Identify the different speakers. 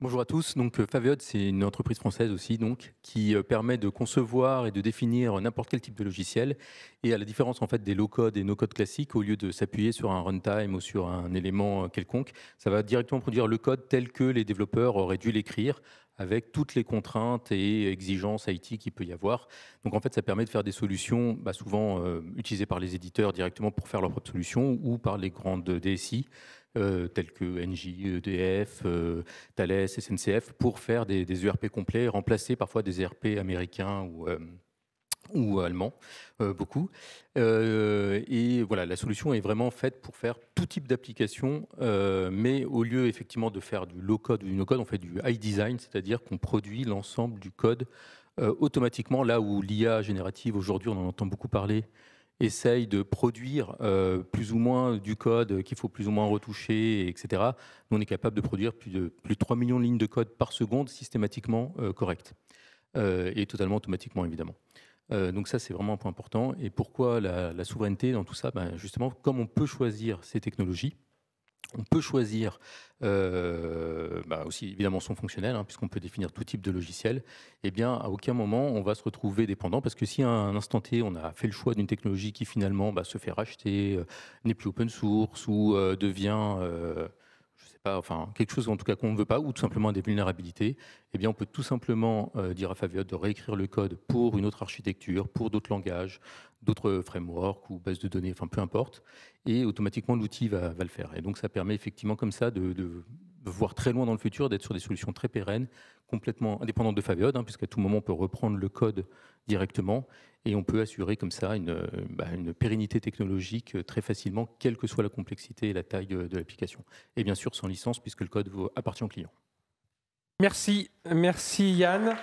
Speaker 1: Bonjour à tous. Donc, Faviote, c'est une entreprise française aussi, donc, qui permet de concevoir et de définir n'importe quel type de logiciel. Et à la différence en fait des low-code et no-code classiques, au lieu de s'appuyer sur un runtime ou sur un élément quelconque, ça va directement produire le code tel que les développeurs auraient dû l'écrire, avec toutes les contraintes et exigences IT qu'il peut y avoir. Donc, en fait, ça permet de faire des solutions souvent utilisées par les éditeurs directement pour faire leur propre solution ou par les grandes DSI. Telles que Engie, EDF, Thales, SNCF, pour faire des ERP complets, remplacer parfois des ERP américains ou allemands, beaucoup. Et voilà, la solution est vraiment faite pour faire tout type d'application, mais au lieu effectivement de faire du low-code ou du no-code, on fait du high design, c'est-à-dire qu'on produit l'ensemble du code automatiquement, là où l'IA générative, aujourd'hui, on en entend beaucoup parler, essaye de produire plus ou moins du code qu'il faut plus ou moins retoucher, etc. Nous, on est capable de produire plus de 3 millions de lignes de code par seconde systématiquement correctes et totalement automatiquement, évidemment. Donc ça, c'est vraiment un point important. Et pourquoi la souveraineté dans tout ça? Justement, comme on peut choisir ces technologies, on peut choisir aussi évidemment son fonctionnel, hein, puisqu'on peut définir tout type de logiciel. Eh bien, à aucun moment on va se retrouver dépendant, parce que si à un instant T, on a fait le choix d'une technologie qui finalement se fait racheter, n'est plus open source ou devient, je sais pas, enfin quelque chose en tout cas qu'on ne veut pas, ou tout simplement des vulnérabilités, eh bien, on peut tout simplement dire à Faviote de réécrire le code pour une autre architecture, pour d'autres langages, d'autres frameworks ou bases de données, enfin peu importe, et automatiquement l'outil va le faire. Et donc ça permet effectivement comme ça de voir très loin dans le futur, d'être sur des solutions très pérennes, complètement indépendantes de Faviote, hein, puisqu'à tout moment on peut reprendre le code directement et on peut assurer comme ça une pérennité technologique très facilement, quelle que soit la complexité et la taille de l'application. Et bien sûr sans licence, puisque le code appartient au client.
Speaker 2: Merci, merci Yann.